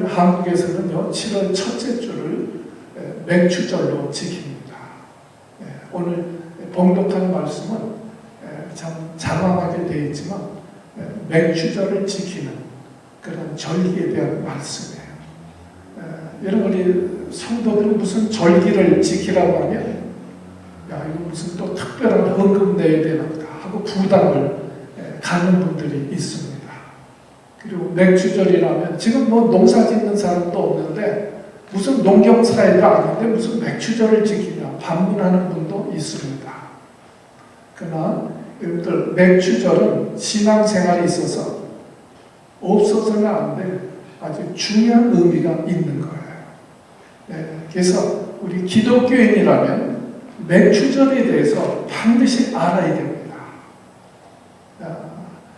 한국에서는요, 7월 첫째 주를 맥추절로 지킵니다. 오늘 봉독한 말씀은 참 장황하게 되어 있지만 맥추절을 지키는 그런 절기에 대한 말씀이에요. 여러분, 우리 성도들은 무슨 절기를 지키라고 하면 야, 이거 무슨 또 특별한 헌금 내야 되나 보다 하고 부담을 갖는 분들이 있습니다. 그리고 맥추절이라면 지금 뭐 농사 짓는 사람도 없는데 무슨 농경사회가 아닌데 무슨 맥추절을 지키냐 반문하는 분도 있습니다. 그러나 여러분들, 맥추절은 신앙생활에 있어서 없어서는 안 될 아주 중요한 의미가 있는 거예요. 그래서 우리 기독교인이라면 맥추절에 대해서 반드시 알아야 됩니다.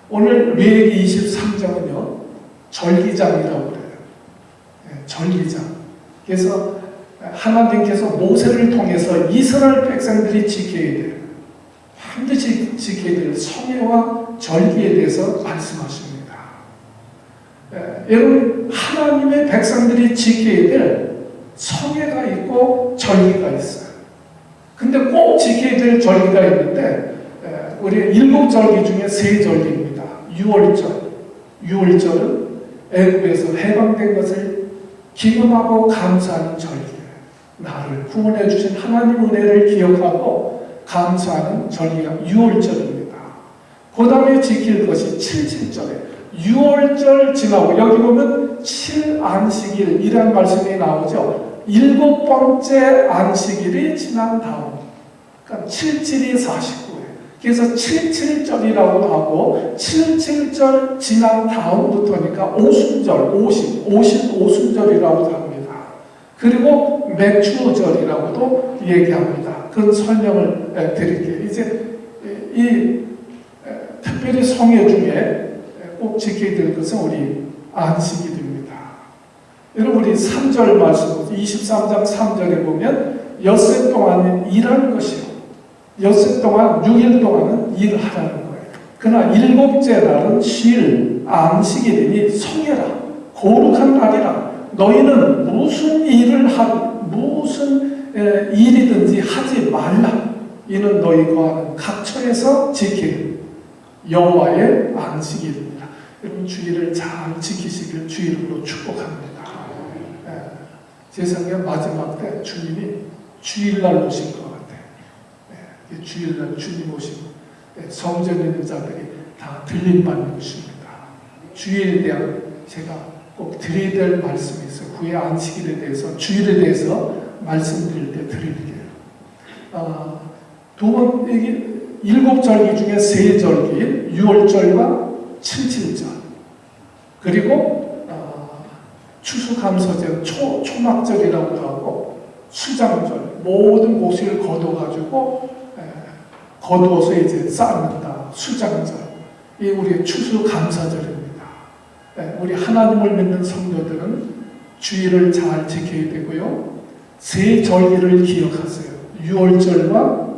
오늘 레위기 23장은요, 절기장이라고 그래요. 절기장. 그래서 하나님께서 모세를 통해서 이스라엘 백성들이 지켜야 돼요. 반드시 지켜야 될 성회와 절기에 대해서 말씀하십니다. 여러분, 하나님의 백성들이 지켜야 될 성회가 있고 절기가 있어요. 근데 꼭 지켜야 될 절기가 있는데 우리 7절기 중에 3절기입니다. 6월절은 애굽에서 해방된 것을 기념하고 감사하는 절기예요. 나를 구원해 주신 하나님 은혜를 기억하고 감사하는 절기가 6월절입니다. 그 다음에 지킬 것이 7.7절이에요. 6월절 지나고 여기 보면 7안식일이라는 말씀이 나오죠. 7번째 안식일이 지난 다음, 그러니까 7.7이 49예요. 그래서 7.7절이라고 하고 7.7절 지난 다음부터니까 오순절, 50오순절이라고 합니다. 그리고 맥추절이라고도 얘기합니다. 그런 설명을 드릴게요. 이제 이 특별히 성회 중에 꼭 지켜야 될 것은 우리 안식일입니다. 여러분, 우리 3절 말씀, 23장 3절에 보면 엿새 동안 일하는 것이요, 엿새 동안 6일 동안은 일하라는 거예요. 그러나 7째 날은 쉴 안식일이니 성회라, 거룩한 날이라. 너희는 무슨 일이든지 하지 말라. 이는 너희 거하는 각처에서 지킬 여호와의 안식일입니다. 여러분, 주일을 잘 지키시길 주 이름으로 축복합니다. 세상의 마지막 때 주님이 주일날 오신 것 같아요. 주일날 주님 오시고 성전에 있는 자들이 다 들림받는 것입니다. 주일에 대한 제가 꼭 드려야 될 말씀이 있어요. 후에 안식일에 대해서, 주일에 대해서 말씀드릴 때 드릴게요. 두 번, 7절기 중에 3절기, 6월절과 7.7절, 그리고 추수감사절, 초막절이라고 하고 수장절, 모든 곡식을 거둬가지고 거두어서 이제 쌓는다. 수장절, 이 우리의 추수감사절입니다. 우리 하나님을 믿는 성도들은 주일을 잘 지켜야 되고요. 3절기를 기억하세요. 6월절과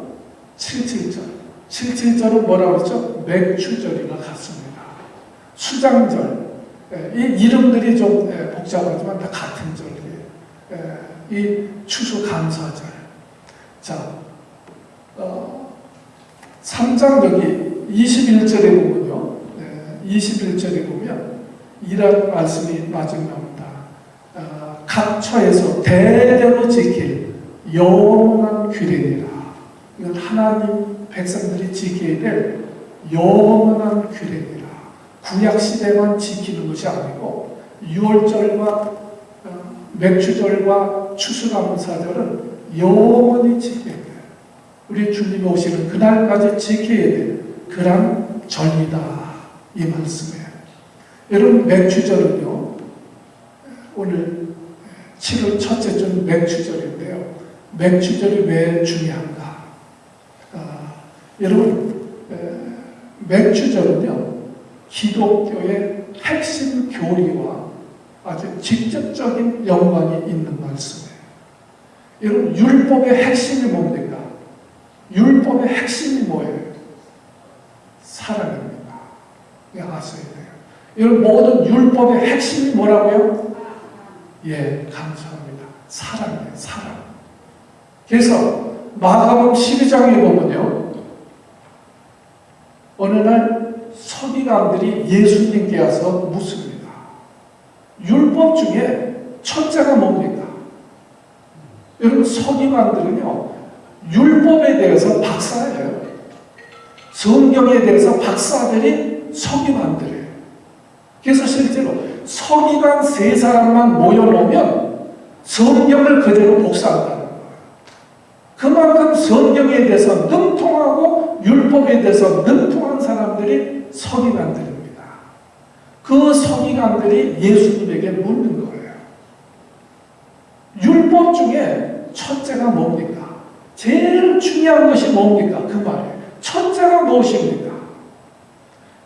7.7절. 7.7절은 뭐라고 했죠? 맥추절이나 같습니다. 수장절, 이 이름들이 좀 복잡하지만 다 같은 절기예요. 이 추수감사절. 자, 3장 여기 21절에 보면요, 21절에 보면 이런 말씀이 마지막 나옵니다. 각처에서 대대로 지킬 영원한 규례니라. 이건 하나님 백성들이 지켜야 될 영원한 규례니라. 구약시대만 지키는 것이 아니고 6월절과 맥추절과 추수감사절은 영원히 지켜야 돼요. 우리 주님이 오시는 그날까지 지켜야 될 그런 절기다, 이 말씀이에요. 여러분, 맥추절은요, 오늘 7월 첫째 주는 맥추절인데요. 맥추절이 왜 중요한가? 여러분, 맥추절은요, 기독교의 핵심 교리와 아주 직접적인 연관이 있는 말씀이에요. 여러분, 율법의 핵심이 뭡니까? 율법의 핵심이 뭐예요? 사랑입니다. 이거 아셔야 돼요. 여러분, 모든 율법의 핵심이 뭐라고요? 예, 감사합니다. 사랑이에요, 사랑. 그래서 마가복음 12장에 보면요, 어느 날 서기관들이 예수님께 와서 묻습니다. 율법 중에 첫째가 뭡니까? 여러분, 서기관들은요, 율법에 대해서 박사예요. 성경에 대해서 박사들이 서기관들이에요. 그래서 실제로 서기관 3사람만 모여놓으면 성경을 그대로 복사한다는 거예요. 그만큼 성경에 대해서 능통하고 율법에 대해서 능통한 사람들이 서기관들입니다. 그 서기관들이 예수님에게 묻는 거예요. 율법 중에 첫째가 뭡니까? 제일 중요한 것이 뭡니까? 그 말이에요. 첫째가 무엇입니까?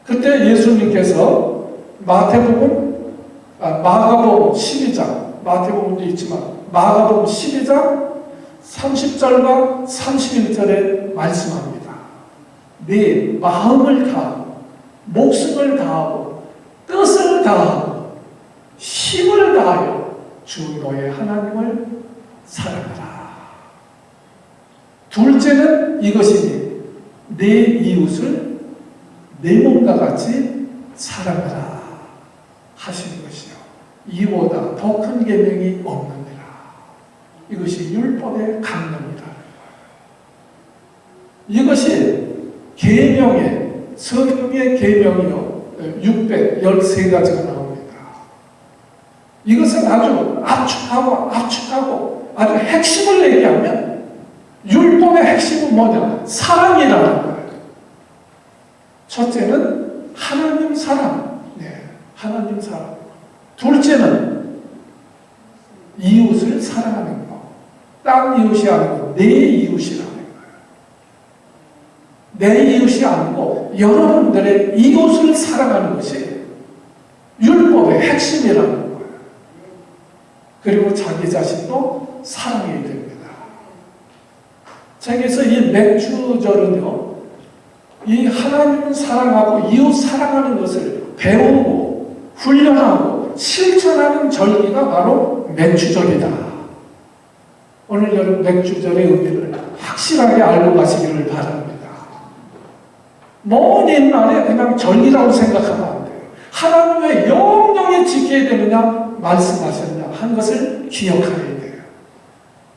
그때 예수님께서 마가복음 12장, 마태복음도 있지만 마가복음 12장 30절과 31절에 말씀합니다. 네 마음을 다하고 목숨을 다하고 뜻을 다하고 힘을 다하여 주 너의 하나님을 사랑하라. 둘째는 이것이니 내 이웃을 내 몸과 같이 사랑하라 하신 것이요. 이보다 더 큰 계명이 없느니라. 이것이 율법의 강령이다. 이것이 계명의 성경의 계명이요 613가지가 나옵니다. 이것은 아주 압축하고 아주 핵심을 얘기하면 율법의 핵심은 뭐냐? 사랑이라는 거예요. 첫째는 하나님 사랑. 네, 하나님 사랑. 둘째는 이웃을 사랑하는 거. 딴 이웃이 아니고 내 이웃이라는 거예요. 내 이웃이 아니고 여러분들의 이웃을 사랑하는 것이 율법의 핵심이라는 거예요. 그리고 자기 자신도 사랑해야 됩니다. 자, 그래서 이 맥주절은요, 이 하나님을 사랑하고 이웃 사랑하는 것을 배우고 훈련하고 실천하는 절기가 바로 맥주절이다. 오늘 여러분 맥주절의 의미를 확실하게 알고 가시기를 바랍니다. 먼 옛날에 그냥 절기라고 생각하면 안 돼요. 하나님 왜 영영히 지켜야 되느냐 말씀하셨냐 한 것을 기억해야 돼요.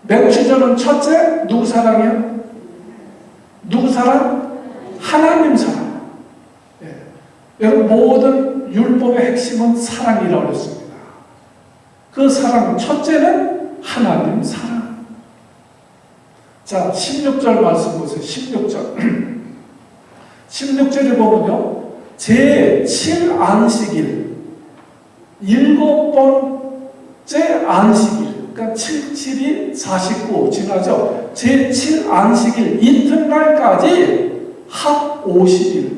맥주절은 첫째 누구 사랑이요? 누구 사랑? 하나님 사랑. 예. 여러분 모든 율법의 핵심은 사랑이라고 했습니다. 그 사랑 첫째는 하나님 사랑. 자, 16절 말씀 보세요. 16절 16절에 보면요, 제7안식일 7번째 안식일, 그러니까 7, 49 지나죠. 제7안식일 이튿날까지 합 50일.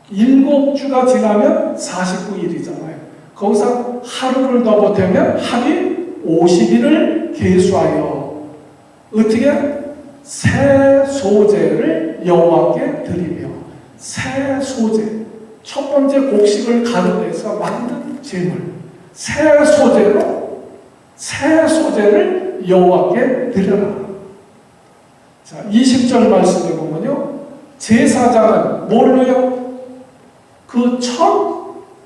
7주가 지나면 49일이잖아요. 거기서 하루를 더 보태면 합이 50일을 계수하여 어떻게? 새 소재를 여호와께 드리며, 새 소재, 첫 번째 곡식을 가루내서 만든 제물, 새 소재를 여호와께 드려라. 자, 20절 말씀에 보면요, 제사장은 뭘로요? 그 첫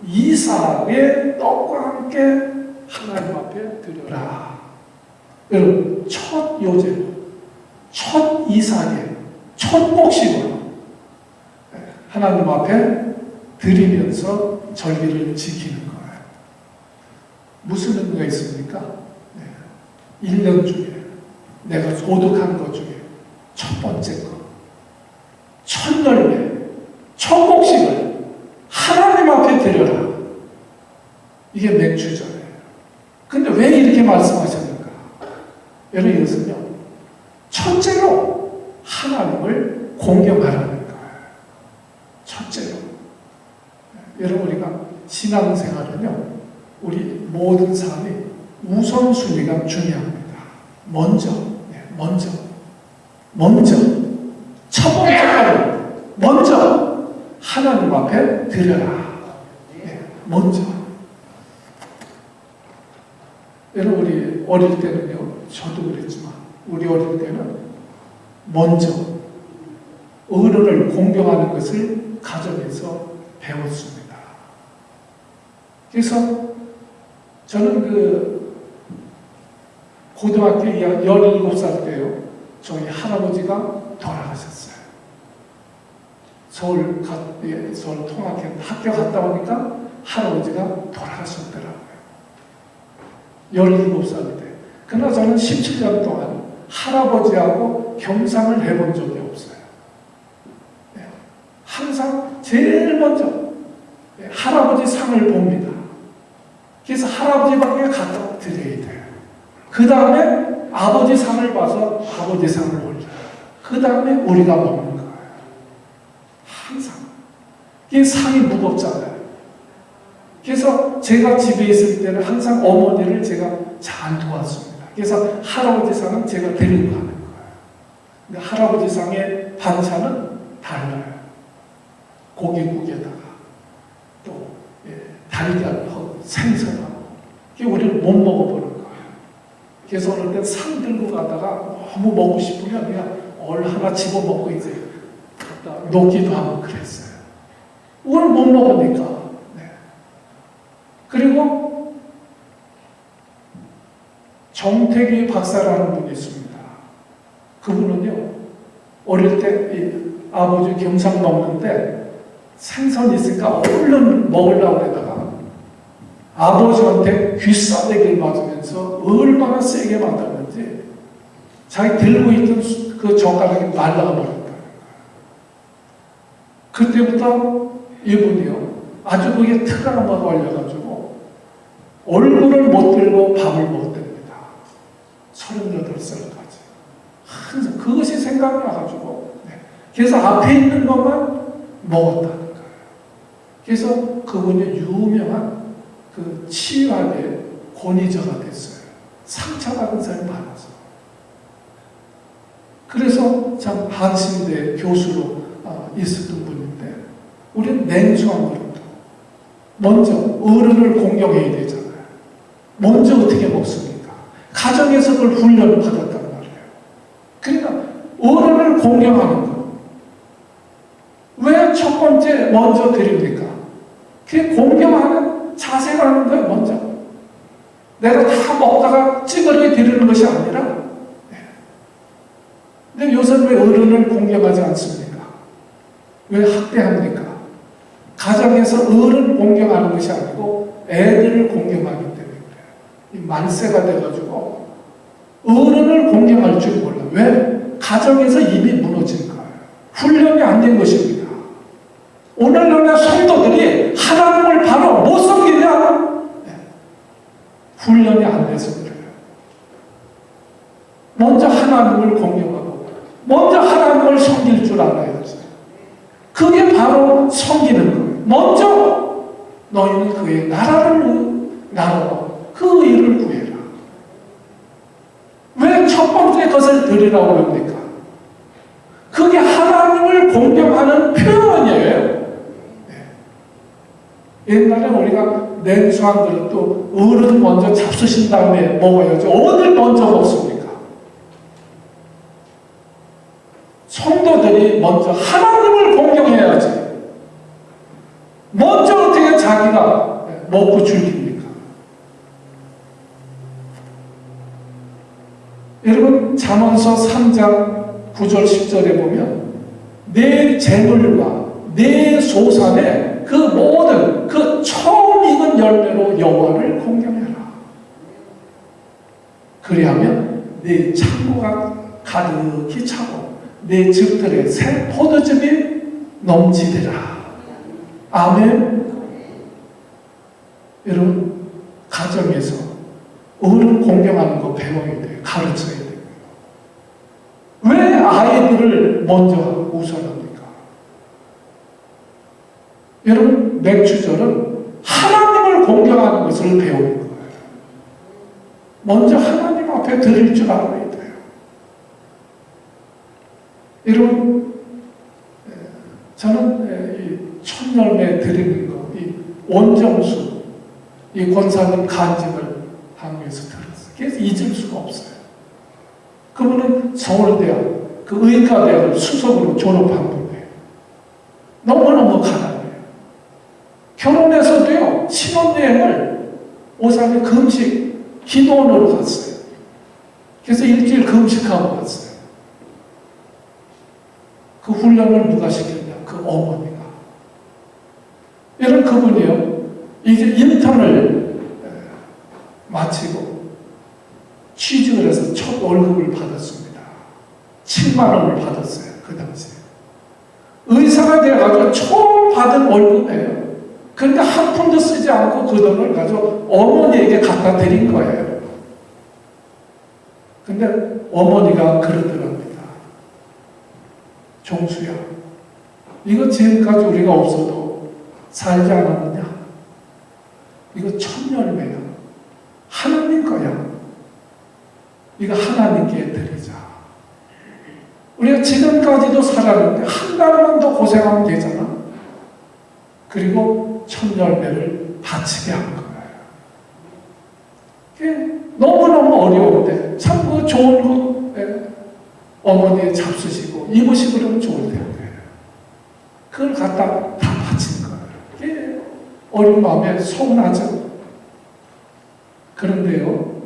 이삭의 떡과 함께 하나님 앞에 드려라. 여러분, 첫 요제, 첫 이삭의 첫 곡식으로 하나님 앞에 드리면서 절기를 지키는 거예요. 무슨 의미가 있습니까? 1년 중에 내가 소득한 것 중에 첫 번째 것, 첫 열매, 첫 곡식을 하나님 앞에 드려라. 이게 맥주절이에요. 근데 왜 이렇게 말씀하셨는가? 여러분, 이것은요, 첫째로 하나님을 공경하라는 거예요. 첫째로. 여러분, 우리가 신앙생활은요, 우리 모든 삶이 우선순위가 중요합니다. 먼저, 첫 번째로 먼저 하나님 앞에 드려라. 먼저. 여러분 우리 어릴 때는요, 저도 그랬지만 우리 어릴 때는 먼저 어른을 공경하는 것을 가정에서 배웠습니다. 그래서 저는 고등학교 17살 때요, 저희 할아버지가 돌아가셨어요. 서울 통학교 학교 갔다 오니까 할아버지가 돌아가셨더라고요. 17살 때. 그러나 저는 17년 동안 할아버지하고 겸상을 해본 적이 없어요. 네. 항상 제일 먼저 할아버지 상을 봅니다. 그래서 할아버지밖에 갖다 드려야 돼요. 그 다음에 아버지 상을 봐서 아버지 상을 올려요. 그 다음에 우리가 먹는 거예요. 항상. 이게 상이 무겁잖아요. 그래서 제가 집에 있을 때는 항상 어머니를 제가 잘 도왔습니다. 그래서 할아버지 상은 제가 데리고 가는 거예요. 근데 할아버지 상의 반찬은 달라요. 고기국에다가 또 달걀하고 생선하고. 우리는 못 먹어보는 거예요. 그래서 어느 때 상 들고 가다가 너무 먹고 싶으면 그냥 얼 하나 집어먹고 이제 갖다 놓기도 하고 그랬어요. 오늘 못 먹으니까. 네. 그리고 정태기 박사라는 분이 있습니다. 그분은요, 어릴 때 아버지 겸상 먹는데 생선 있으니까 얼른 먹으려고 하다가 아버지한테 귀싸대기를 맞으면서 얼마나 세게 맞았는지 자기 들고 있던 그 젓가락이 날아가 버렸다. 그때부터 이분이요, 아주 그게 트라우마가 걸려가지고 얼굴을 못 들고 밥을 못 듭니다. 38살까지. 항상 그것이 생각나가지고, 네. 그래서 앞에 있는 것만 먹었다는 거예요. 그래서 그분이 유명한 치유학의 권위자가 됐어요. 상처받은 사람이 많아서. 그래서 참 한신대 교수로 있었던 분인데, 우리는 냉수한 거라도 먼저 어른을 공경해야 되잖아요. 먼저 어떻게 먹습니까? 가정에서 그걸 훈련을 받았단 말이에요. 그러니까 어른을 공경하는 거. 왜 첫 번째 먼저 드립니까? 그게 공경하는 자세가 하는 거예요, 먼저. 내가 다 먹다가 찌그러져 드리는 것이 아니라. 네. 근데 요새는 왜 어른을 공경하지 않습니까? 왜 학대합니까? 가정에서 어른 공경하는 것이 아니고 애들을 공경하기 때문에 그래요. 이 만세가 돼가지고 어른을 공경할 줄 몰라. 왜? 가정에서 이미 무너진 거예요. 훈련이 안 된 것입니다. 오늘날의 성도들이 하나님을 바로 못 섬기냐? 네. 훈련이 안 돼서 그래요. 먼저 하나님을 공경하고 먼저 하나님을 섬길 줄 알아야지. 그게 바로 섬기는 거예요. 먼저 너희는 그의 나라를 나누어 그 의를 구해라. 왜 첫 번째 것을 드리라고 합니까? 그게 하나님을 공경하는 표현이에요. 옛날에 우리가 냉수한 그릇도 어른 먼저 잡수신 다음에 먹어야지. 어딜 먼저 먹습니까? 성도들이 먼저 하나님을 공경해야지. 먼저 어떻게 자기가 먹고 즐깁니까? 여러분, 잠언서 3장 9절 10절에 보면 내 재물과 내 소산에 그 모든 그 처음 익은 열매로 여호와를 공경해라. 그리하면 내 창고가 가득히 차고 내 집들에 새 포도즙이 넘치리라. 아멘. 여러분, 가정에서 어른 공경하는 거 배워야 돼요. 가르쳐야 돼요. 왜 아이들을 먼저 우선합니까? 여러분, 맥주절은 하나님을 공경하는 것을 배우는 거예요. 먼저 하나님 앞에 드릴 줄 알아야 돼요. 여러분, 저는 이 첫열매 드리는 거, 이 원정수, 이 권사님 간증을 한국에서 들었어요. 그래서 잊을 수가 없어요. 그분은 서울대학, 그 의과대학을 수석으로 졸업한 분이에요. 너무너무 가난해요. 결혼해서도요, 신혼여행을 오산에 금식, 기도원으로 갔어요. 그래서 일주일 금식하고 갔어요. 그 훈련을 누가 시켰냐? 그 어머니가. 이런 그분이요, 이제 인턴을 마치고 취직을 해서 첫 월급을 받았습니다. 7만 원을 받았어요. 그 당시에. 의사가 돼가지고 처음 받은 월급이에요. 그러니까 한 푼도 쓰지 않고 그 돈을 가지고 어머니에게 갖다 드린 거예요. 근데 어머니가 그러더랍니다. 종수야, 이거 지금까지 우리가 없어도 살지 않았느냐? 이거 천열매야. 하나님 거야. 이거 하나님께 드리자. 우리가 지금까지도 살았는데 한 달만 더 고생하면 되잖아. 그리고 천열매를 바치게 한 거예요. 너무너무 어려운데 참 그 좋은 거 어머니 잡수시고 입으시고 그러면 좋을 텐데 그걸 갖다 다 바친 거예요. 어린 마음에 서운하죠. 그런데요,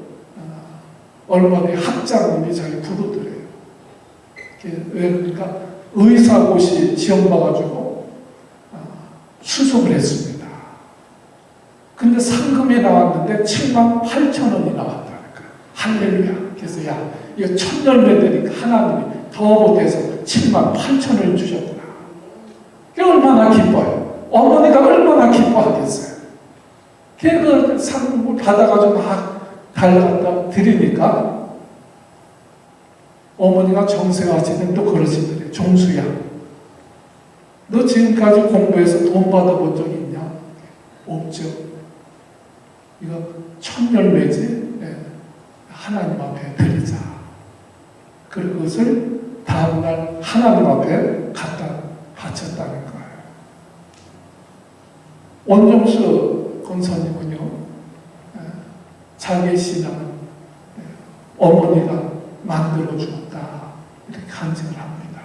얼마 뒤에 학장님이 자기 부르더래요. 왜 그러니까 의사고시 시험 봐가지고 수습을 했습니다. 근데 상금이 나왔는데 7만 8천 원이 나왔다는 거예요. 할렐루야. 그래서 야, 이거 천열매 되니까 하나님이 더 못해서 7만 8천 원을 주셨구나. 얼마나 기뻐요. 어머니가 얼마나 기뻐하겠어요. 그 상금을 받아가지고 막 달려갔다 드리니까 어머니가 정색하시는 또 그러시더래요. 종수야, 너 지금까지 공부해서 돈 받아본 적 있냐? 없죠. 이거 천열매지. 네. 하나님 앞에 드리자. 그리고 그것을 다음날 하나님 앞에 갖다 바쳤다는 거예요. 원종수 권사님은요, 자기 신앙은 어머니가 만들어 주었다, 이렇게 간증을 합니다.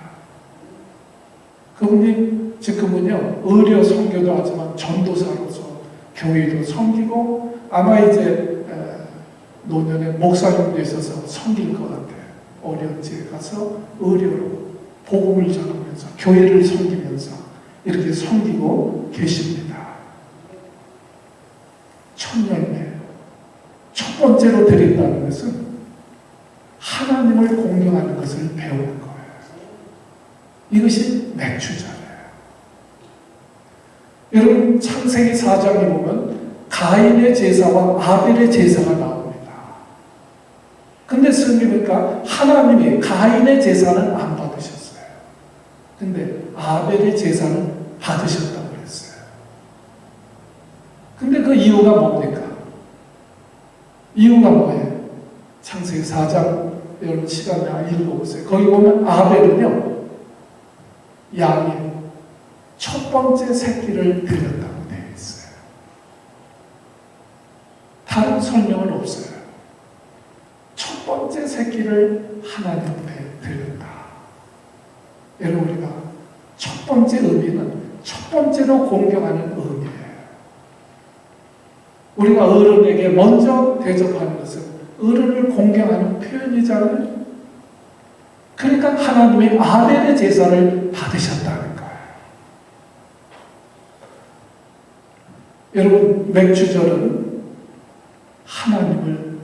그분이 지금은요, 의료 선교도 하지만 전도사로서 교회도 섬기고 아마 이제 노년에 목사님도 있어서 섬길 것 같아요. 어려운 지에 가서 의료로 복음을 전하면서 교회를 섬기면서 이렇게 섬기고 계십니다. 천열매, 첫 번째로 드린다는 것은 하나님을 공경하는 것을 배우는 거예요. 이것이 맥주잖아요. 여러분, 창세기 4장에 보면 가인의 제사와 아벨의 제사가 나옵니다. 근데 성경이니까 하나님이 가인의 제사는 안 받으셨어요. 근데 아벨의 제사는 받으셨다고 그랬어요. 근데 그 이유가 뭡니까? 이유가 뭐예요? 창세기 4장 여러분 시간에 읽어보세요. 거기 보면 아벨은요, 양의 첫 번째 새끼를 드렸다고 되어 있어요. 다른 설명은 없어요. 첫 번째 새끼를 하나님 앞에 드렸다. 여러분, 우리가 첫 번째 의미는 첫 번째로 공경하는 의미예요. 우리가 어른에게 먼저 대접하는 것은 어른을 공경하는 표현이잖아요. 그러니까 하나님이 아벨의 제사를 받으셨다는 거예요. 여러분, 맥주절은 하나님을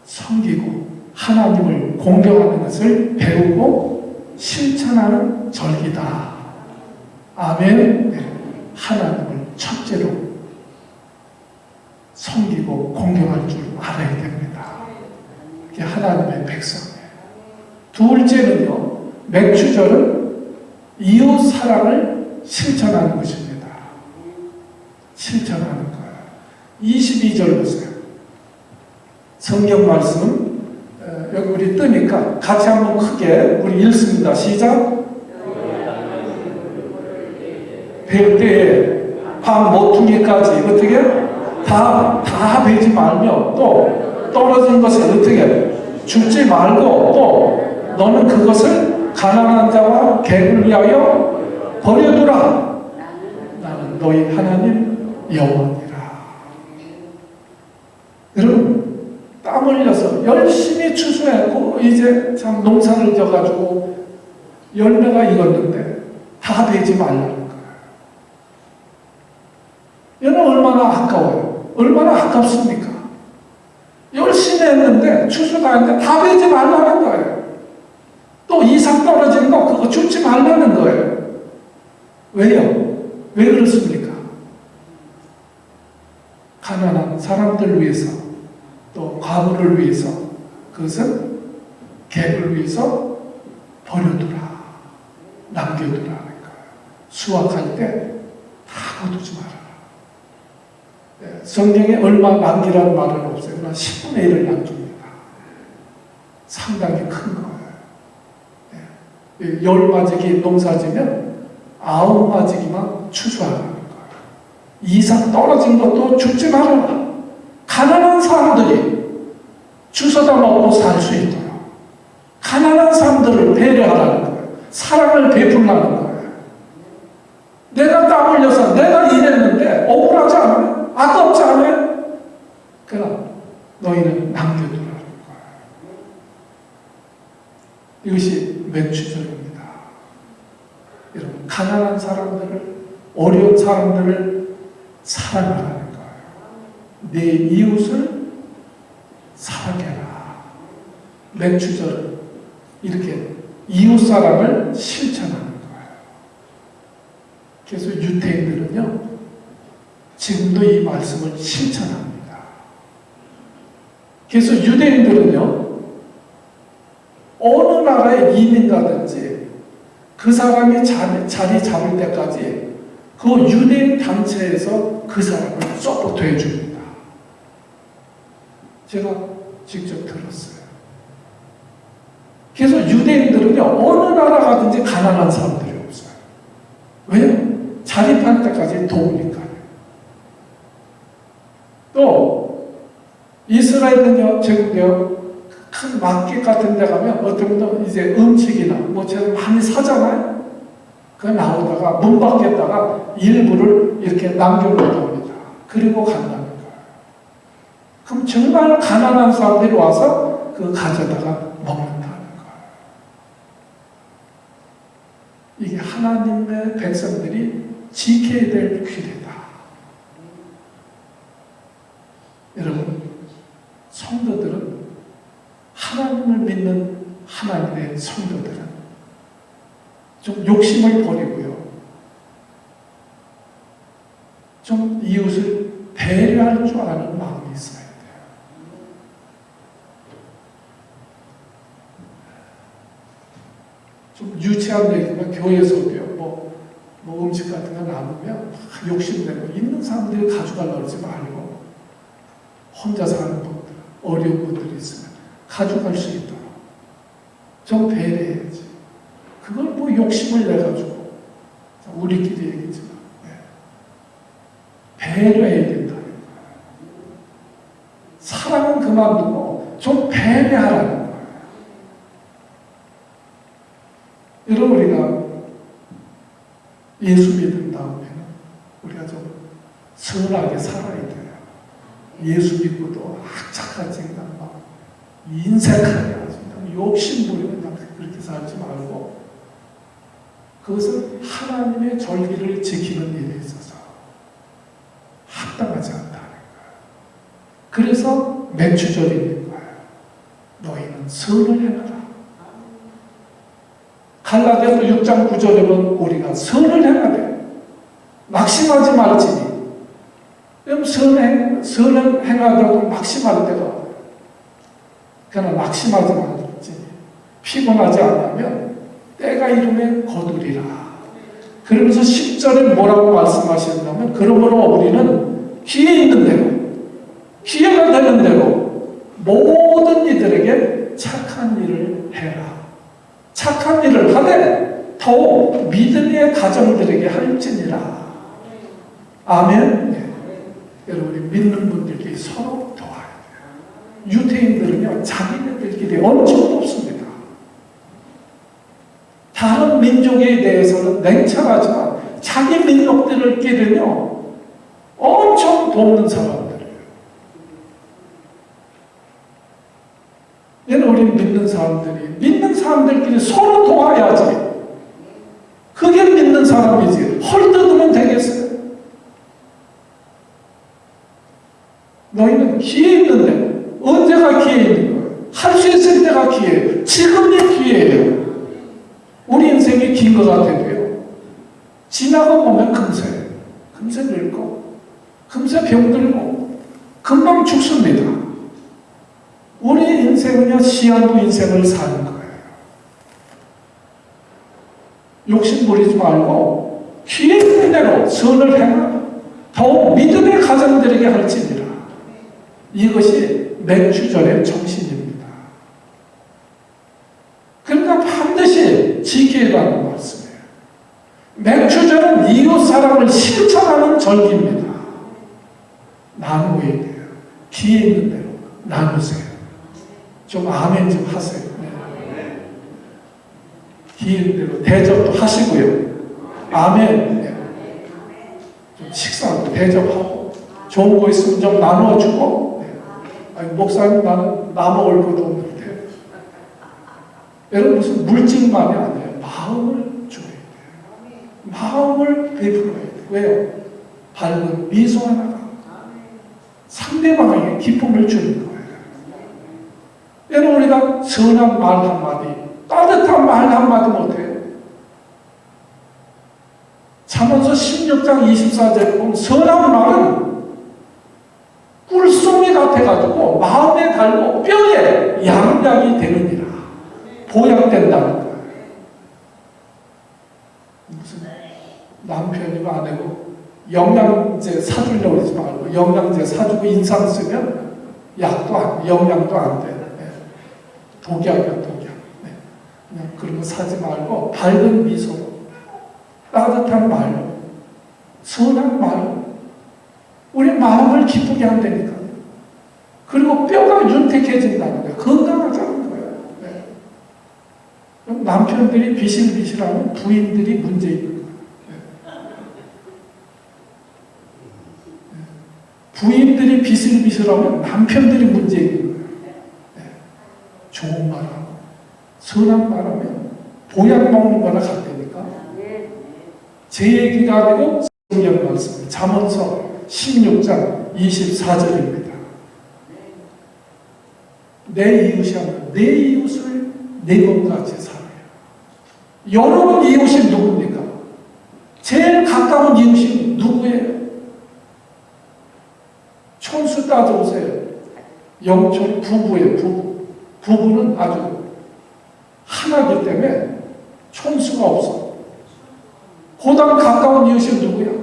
섬기고 하나님을 공경하는 것을 배우고 실천하는 절기다. 아멘. 네. 하나님을 첫째로 섬기고 공경할 줄 알아야 됩니다. 이게 하나님의 백성이에요. 둘째는요, 맥주절은 이웃 사랑을 실천하는 것입니다. 실천하는 거예요. 22절 보세요. 성경 말씀 여기 우리 뜨니까 같이 한번 크게 우리 읽습니다. 시작. 뵐 때에 밤 모퉁이까지 어떻게 다 베지 말며 또 떨어진 것을 어떻게 죽지 말고 또 너는 그것을 가난한 자와 객을 위하여 버려두라. 나는 너희 하나님 여호와니라. 여러분 땀 흘려서 열심히 추수했고 이제 참 농사를 져가지고 열매가 익었는데 다 베지 말라는 거예요. 여러분 얼마나 아까워요. 얼마나 아깝습니까? 열심히 했는데 추수가 했는데 다 베지 말라는 거예요. 또 이삭 떨어진 거 그거 줍지 말라는 거예요. 왜요? 왜 그렇습니까? 가난한 사람들을 위해서 또 과부를 위해서 그것은 객을 위해서 버려두라. 남겨두라는 거예요. 수확할 때 다 거두지 말아라. 네, 성경에 얼마 남기라는 말은 없어요. 그러나 10분의 1을 남깁니다. 상당히 큰 거예요. 네, 10마지기 농사지면 9마지기만 추수하라는 거예요. 이삭 떨어진 것도 줍지 말아라. 가난한 사람들이 주워다 먹고 살 수 있도록 가난한 사람들을 배려하라는 거예요. 사랑을 베풀라는 거예요. 내가 땀 흘려서 내가 일했는데 억울하지 않아요? 아깝지 않아요? 그러나 너희는 남겨두라는 거예요. 이것이 매추절입니다. 여러분 가난한 사람들을 어려운 사람들을 사랑하라는 거예요. 내 이웃을 사랑해라. 매추절은 이렇게 이웃사랑을 실천하는 거예요. 그래서 유대인들은요 지금도 이 말씀을 실천합니다. 그래서 유대인들은요 어느 나라에 이민 가든지 그 사람이 자리 잡을 때까지 그 유대인 단체에서 그 사람을 서포트 해줍니다. 제가 직접 들었어요. 그래서 유대인들은요 어느 나라 가든지 가난한 사람들이 없어요. 왜요? 자립할 때까지 도우니까요. 또 이스라엘은요 지금요 큰 마켓 같은 데 가면 어떤 분은 이제 음식이나 뭐처럼 많이 사잖아요. 그 나오다가 문 밖에다가 일부를 이렇게 남겨놓습니다. 그리고 간다는 거예요. 그럼 정말 가난한 사람들이 와서 그 가져다가 먹는다는 거예요. 이게 하나님의 백성들이 지켜야 될 규례다. 여러분 성도들은 하나님을 믿는 하나님의 성도들은 좀 욕심을 버리고요. 좀 이웃을 배려할 줄 아는 마음이 있어야 돼요. 좀 유치한 얘기가 교회에서도요. 뭐 음식 같은 거 나누면 욕심내고 있는 사람들이 가져가려고 하지 말고 혼자 사는 분들, 어려운 분들이 있으면 가져갈 수 있도록 좀 배려해야지. 그걸 뭐 욕심을 내가지고 우리끼리 얘기지만 배려해야 된다는 거예요. 사랑은 그만두고 좀 배려하라는 거예요. 여러분 우리가 예수 믿은 다음에는 우리가 좀 선하게 살아야 돼요. 예수 믿고도 악착같이 막 인색하게 욕심부리고 그렇게 살지 말고 그것은 하나님의 절기를 지키는 일에 있어서 합당하지 않다는 거예요. 그래서 매추절이 있는 거예요. 너희는 선을 행하라. 갈라디아서 6장 9절에 보면 우리가 선을 행해야 돼. 낙심하지 말지니. 그럼 선을 행하더라도 낙심할 때가 와요. 그러나 낙심하지 말지니. 피곤하지 않으면 때가 이르면 거두리라. 그러면서 10절에 뭐라고 말씀하셨냐면 그러므로 우리는 기회 있는 대로 기회가 되는 대로 모든 이들에게 착한 일을 해라. 착한 일을 하되 더욱 믿음의 가정들에게 할지니라. 아멘. 여러분, 우리 믿는 분들끼리 서로 도와야 돼요. 유태인들은요, 자기네들끼리 엄청 돕습니다. 다른 민족에 대해서는 냉철하지만 자기 민족들끼리는요, 엄청 돕는 사람들이에요. 얘는 우리 믿는 사람들끼리 서로 도와야지. 그게 믿는 사람이지. 헐뜯으면 되겠어요? 너희는 기회 있는데, 언제가 기회 있는 거예요? 할 수 있을 때가 기회예요. 지금이 기회예요. 우리 인생이 긴 것 같아도요, 지나고 보면 금세 늙고, 금세 병들고, 금방 죽습니다. 우리 인생은요, 시한부 인생을 사는 거예요. 욕심 부리지 말고, 기회 있는 대로 선을 행하라. 더욱 믿음의 가정들에게 할지니라. 이것이 맥주절의 정신입니다. 그러니까 반드시 지키라는 말씀이에요. 맥주절은 이웃 사랑을 실천하는 절기입니다. 나누어야 돼요. 기회 있는 대로 나누세요. 좀 아멘 좀 하세요. 네. 기회 있는 대로 대접도 하시고요. 아멘. 네. 좀 식사하고 대접하고 좋은 거 있으면 좀 나누어주고. 네. 아니, 목사님, 나는 나 먹을 것도 없는데. 여러분, 무슨 물질만이 아니에요. 마음을 줘야 돼요. 마음을 베풀어야 돼요. 왜요? 밝은 미소 하나가 상대방에게 기쁨을 주는 거예요. 여러분, 우리가 선한 말 한마디, 따뜻한 말 한마디 못해요. 잠언서 16장 24절에 보면 선한 말은 꿀송이 같아가지고 마음에 달고 뼈에 양약이 되느니라. 보약된다는 거예요. 무슨 남편이고 아내고 영양제 사주려고 하지 말고, 영양제 사주고 인상 쓰면 영양도 안 돼. 네. 독약이야, 독약. 네. 그냥 그런 거 사지 말고 밝은 미소로, 따뜻한 말로, 선한 말로 우리 마음을 기쁘게 한다니까요. 그리고 뼈가 윤택해진다는 거예요. 건강하자는 거예요. 네. 남편들이 비실비실하면 부인들이 문제 있는 거예요. 부인들이 비실비실하면 남편들이 문제 있는 거예요. 네. 좋은 말하고 선한 말하면 보약 먹는 거나 같다니까. 제 얘기가 아니고 성경 말씀, 잠언서 16장 24절입니다. 내 이웃이 하면 내 이웃을 내 몸같이 사랑해라. 여러분 이웃이 누굽니까? 제일 가까운 이웃이 누구예요? 촌수 따져보세요. 영촌 부부예요. 부부는 아주 하나이기 때문에 촌수가 없어. 고당 가까운 이웃이 누구야?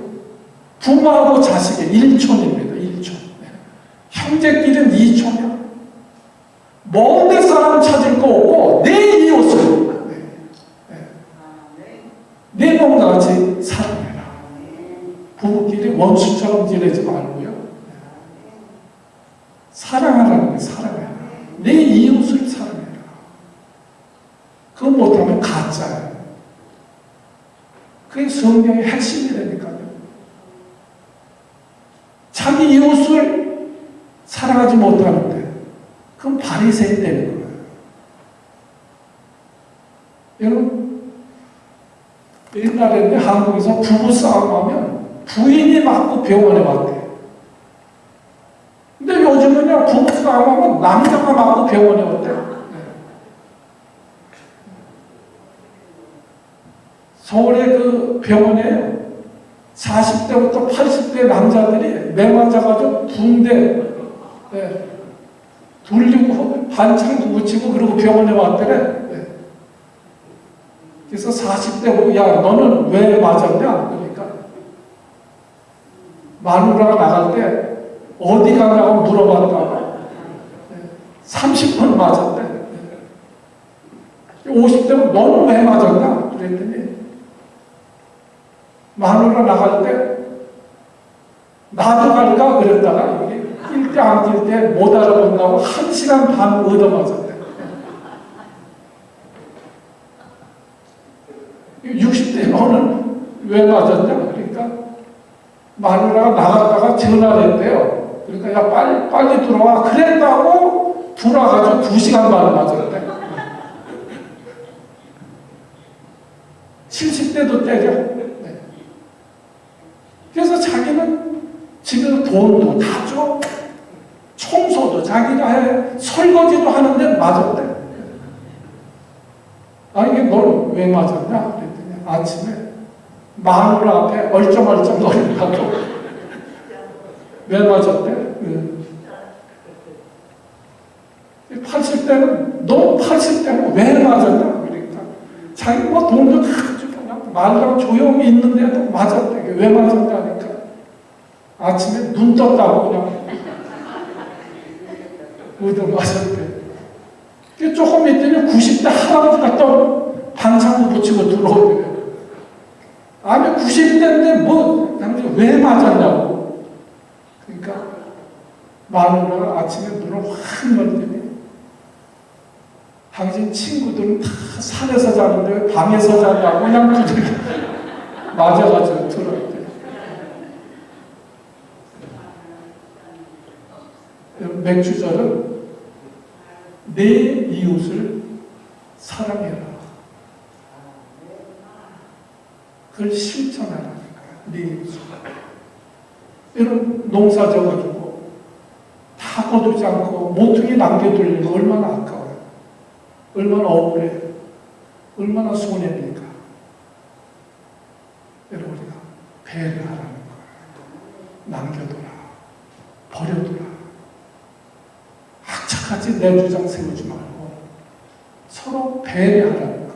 부모하고 자식의 1촌입니다. 1촌. 네. 형제끼리는 2촌이야. 먼 데 사람 찾을 거 없고 내 이웃을 내 몸과 같이 사랑해라. 부부끼리 원수처럼 지내지 말고요. 사랑하라는 게 사랑해라. 내 이웃을 사랑해라. 그거 못하면 가짜예요. 그게 성경의 핵심이라니까요. 자기 이웃을 사랑하지 못하는데 그건 바리새인 되는 거예요. 여러분, 옛날에는 한국에서 부부싸움하면 부인이 맞고 병원에 왔대요. 근데 요즘은요, 부부싸움하면 남자가 맞고 병원에 왔대요. 서울의 그 병원에 40대부터 80대 남자들이 매 맞아가지고 붕대 돌리고 반창도 붙이고 그러고 병원에 왔더래. 그래서 40대 보고, 야, 너는 왜 맞았냐? 그러니까 마누라가 나갈 때 어디 가냐고 물어봤다가 30분 맞았대. 50대는 너는 왜 맞았냐? 그랬더니 마누라 나갈 때 나도 갈까 그랬다가 이게 뛸 때 안 뛸 때 못 알아본다고 1시간 반 얻어맞았대. 60대 너는 왜 맞았냐? 그러니까 마누라가 나갔다가 전화를 했대요. 그러니까 야 빨리 들어와 그랬다고 돌아가지고 2시간 반 맞았대. 70대도 때려. 네. 그래서 자기는 집에서 돈도 다 줘. 청소도 자기가 해. 설거지도 하는데 맞았대. 아니 너는 왜 맞았냐? 그랬더니 아침에 마누라 앞에 얼쩡얼쩡 거린다고. 왜 맞았대? 80대는 너 80대는 왜 맞았냐? 그러니까 자기 뭐 돈도 다 주고 그냥 마누라 조용히 있는데도 맞았대. 왜 맞았다니까? 아침에 눈 떴다고 그냥 얻어 맞았대. 조금 있더니 90대 할아버지가 또 반창고 붙이고 들어오더래요. 아니 90대인데 뭐 당신 왜 맞았냐고. 그러니까 마누라가 아침에 눈을 확 열더니 당신 친구들은 다 산에서 자는데 방에서 자냐고 그냥 그렇게 맞아가지고 들어왔대. 맥주절은 내 이웃을 사랑해라. 그걸 실천하라는 거야. 내 이웃을. 이런 농사 져가지고 다 거두지 않고 모퉁이 남겨두려면 얼마나 아까워요. 얼마나 억울해. 얼마나 손해입니까. 여러분 우리가 배려하라는 거예요. 남겨둬라. 버려둬라. 악착같이 내 주장 세우지 말고 서로 배려하라는 거예요.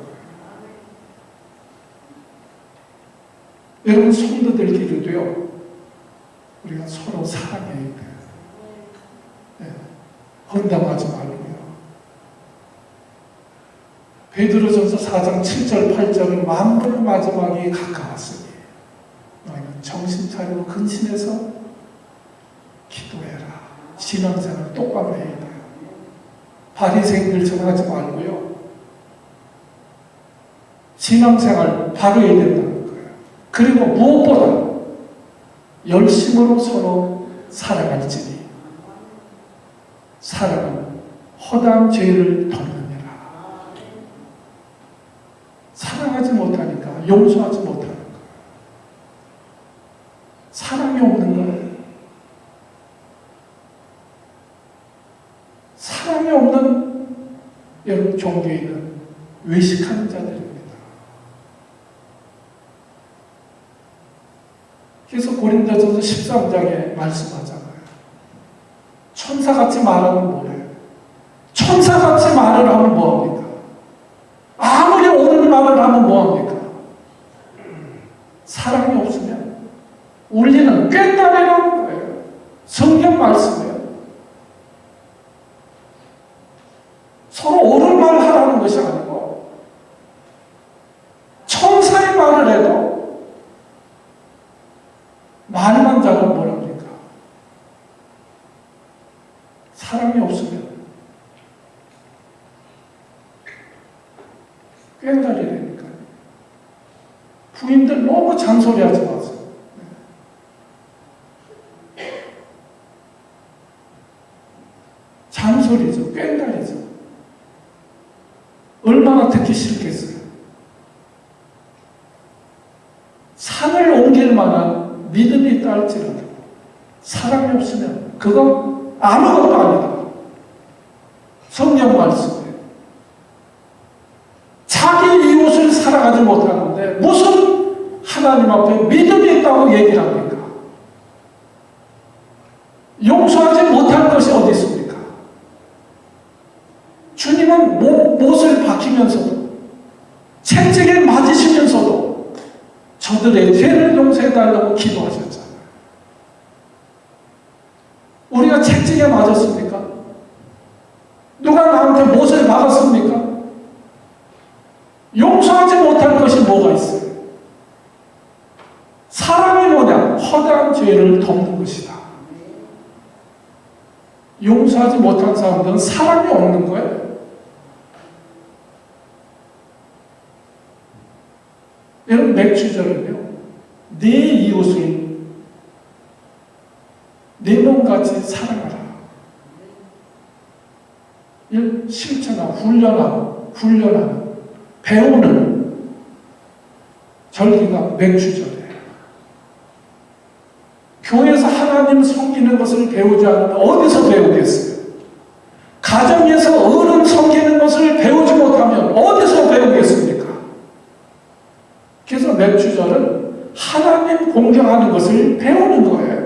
여러분 성도들끼리도요. 우리가 서로 사랑해야 돼요. 네. 헌담하지 말고요. 베드로전서 4장 7절 8절은 만물 마지막이 가까웠으니 너희는 정신 차리고 근신해서 기도해라. 신앙생활 똑바로 해야 돼요. 바리새인들처럼 하지 말고요. 신앙생활 바로 해야 된다는 거예요. 그리고 무엇보다 열심으로 서로 살아갈지니 사랑은 허다한 죄를 덮느니라. 사랑하지 못하니까 용서하지 못하는 거예요. 사랑이 없는 거예요. 사랑이 없는 여러분 종교인은 외식하는 자들입니다. 그래서 고린도전서 13장에 말씀하잖아요. 천사같이 말하면 뭐래요? 천사같이 말을 하면 뭐합니까? 아무리 옳은 말을 하면 뭐합니까? 사랑이 없으면 우리는 꿰따내는 거예요. 성경 말씀이에요. 서로 옳은 말을 하라는 것이 아니고 천사의 말을 해도 말만 잘하면 뭐랍니까? 사랑이 없으면 꽹가리라니까요. 부인들 너무 잔소리하지 마세요. 잔소리죠. 꽹가리죠. 얼마나 듣기 싫겠어요. 산을 옮길 만한 믿음이 있다 할지라도 사랑이 없으면 그건 아무것도 아니다. 성경 말씀에 자기 이웃을 사랑하지 못하는데 무슨 하나님 앞에 믿음이 있다고 얘기를 합니까? 용서하지 못할 것이 어디 있습니까? 주님은 못을 박히면서도 채찍에 맞으시면서도 저들의 죄를 용서해달라고 기도하셨잖아요. 우리가 채찍에 맞았습니까? 누가 나한테 못을 박았습니까? 용서하지 못할 것이 뭐가 있어요? 사랑이 뭐냐? 허다한 죄를 덮는 것이다. 용서하지 못한 사람들은 사랑이 없는 거예요. 여러분, 맥주절은요, 내 이웃을 내 몸같이 사랑하라. 이걸 실천하고 훈련하는, 배우는 절기가 맥주절이에요. 교회에서 하나님 섬기는 것을 배우지 않으면 어디서 배우겠어요? 가정에서 어른 섬기는 것을 배우지 못하면 어디서 배우겠습니까? 그래서 맥주절은 하나님 공경하는 것을 배우는 거예요.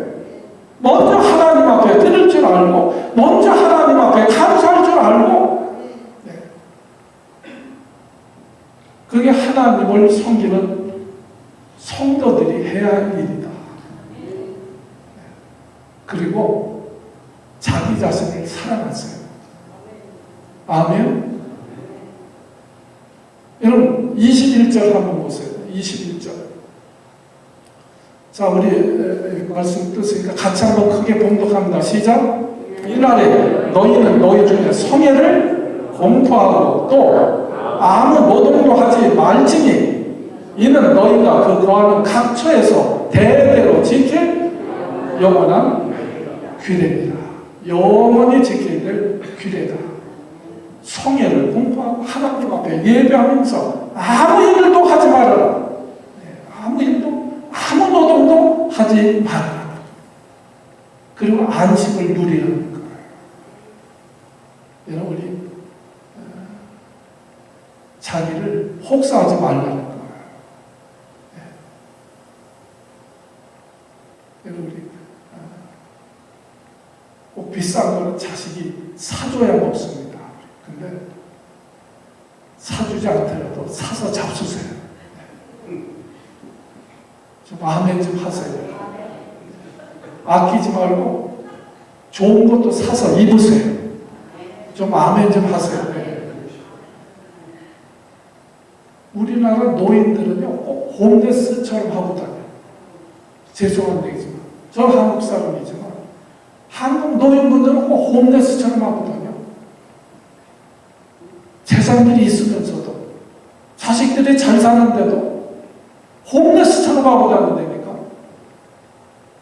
먼저 하나님 앞에 드릴 줄 알고, 먼저 하나님 앞에 감사할 줄 알고, 그게 하나님을 섬기는 성도들이 해야 할 일이다. 그리고 자기 자신을 사랑하세요. 아멘. 여러분, 21절 한번 보세요. 21절. 자, 우리 말씀 뜻으니까 같이 한번 크게 봉독합니다. 시작. 이날에 너희는 너희 중에 성회를 공포하고 또 아무 노동도 하지 말지니 이는 너희가 그 거하는 각 처에서 대대로 지킬 영원한 규례입니다. 영원히 지켜야 될 규례다. 성회를 공포하고 하나님 앞에 예배하면서 아무 일도 하지 말아라. 아무 노동도 하지 말아라. 그리고 안식을 누리는 거예요. 여러분, 우리 자기를 혹사하지 말라는 거예요. 여러분, 우리 꼭 비싼 거는 자식이 사줘야 먹습니다. 근데 사주지 않더라도 사서 잡수세요. 좀 아멘 좀 하세요. 아끼지 말고 좋은 것도 사서 입으세요. 좀 아멘 좀 하세요. 우리나라 노인들은요, 꼭 홈레스처럼 하고 다녀요. 죄송한 얘기지만, 저 한국 사람이지만, 한국 노인분들은 꼭 홈레스처럼 하고 다녀요. 재산들이 있으면서도, 자식들이 잘 사는데도 홈레스처럼 하고 다닌다니까?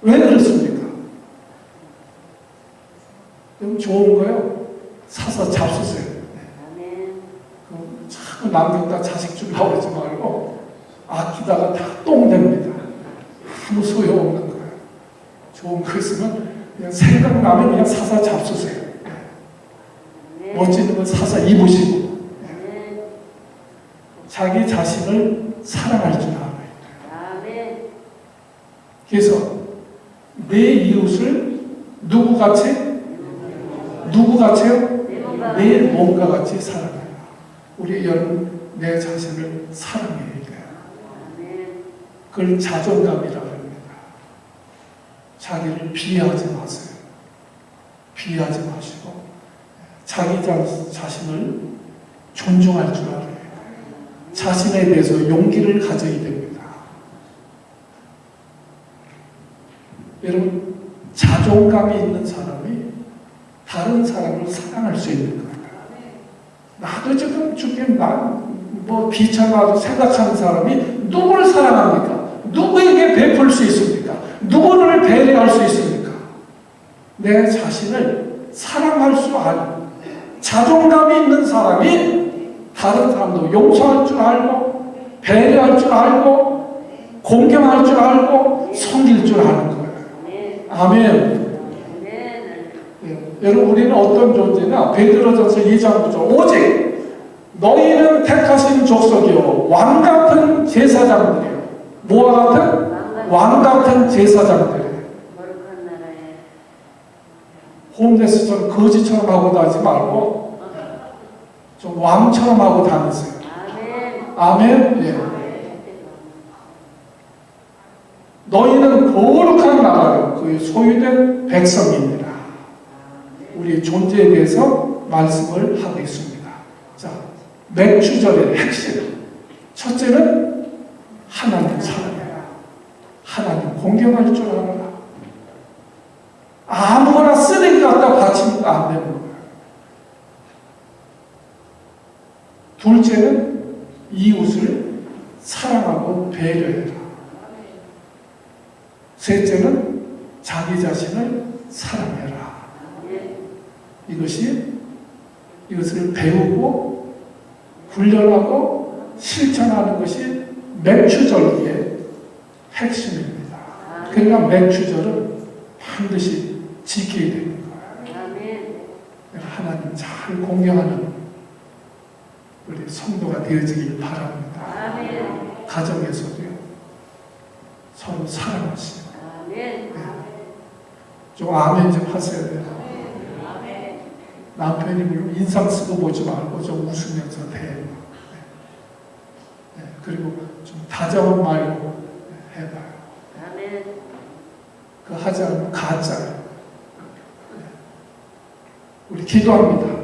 왜 그렇습니까? 그럼 좋은 거요. 사서 잡수세요. 자꾸 남겼다 자식 주려고 하지 말고 아끼다가 다 똥됩니다. 아무 소용없는 거예요. 좋은 거 있으면 그냥 생각나면 그냥 사서 잡수세요. 멋지는 걸 사서 입으시고 자기 자신을 사랑할 줄 알아요. 그래서 내 이웃을 누구같이? 누구같이요? 내 몸과 같이 사랑해요. 우리 여러분, 내 자신을 사랑해야 돼요. 그걸 자존감이라고 합니다. 자기를 비하하지 마세요. 비하하지 마시고 자기 자신을 존중할 줄 알아야 돼요. 자신에 대해서 용기를 가져야 됩니다. 여러분, 자존감이 있는 사람이 다른 사람을 사랑할 수 있는 거예요. 나도 지금 비참하다고 생각하는 사람이 누구를 사랑합니까? 누구에게 베풀 수 있습니까? 누구를 배려할 수 있습니까? 내 자신을 사랑할 수 아는 자존감이 있는 사람이 다른 사람도 용서할 줄 알고 배려할 줄 알고 공경할 줄 알고 섬길 줄 아는 거예요. 아멘. 여러분, 우리는 어떤 존재냐? 베드로전서 2장 9절. 오직 너희는 택하신 족속이요 왕 같은 제사장들이요. 뭐와 같은? 왕 같은 제사장들이에요. 홈레스처럼 거지처럼 하고 다니지 말고 좀 왕처럼 하고 다니세요. 아멘. 예. 너희는 거룩한 나라요, 그 소유된 백성입니다. 우리 존재에 대해서 말씀을 하고 있습니다. 자, 맥주절의 핵심. 첫째는 하나님 사랑해라. 하나님 공경할 줄 알아라. 다 바치니까 안 되는 거예요. 둘째는 이웃을 사랑하고 배려해라. 셋째는 자기 자신을 사랑해라. 이것을 배우고 훈련하고 실천하는 것이 맹추절기의 핵심입니다. 그러니까 맹추절은 반드시 지켜야 되는 거예요. 하나님 잘 공경하는 우리 성도가 되어지길 바랍니다. 가정에서도요. 서로 사랑하시고. 네. 좀 아멘 좀 하셔야 돼요. 남편이 물론 인상 쓰고 보지 말고 좀 웃으면서 대. 네. 그리고 좀 다정한 말로 해봐요. 그 하지 않으면 가짜예요. 우리 기도합니다.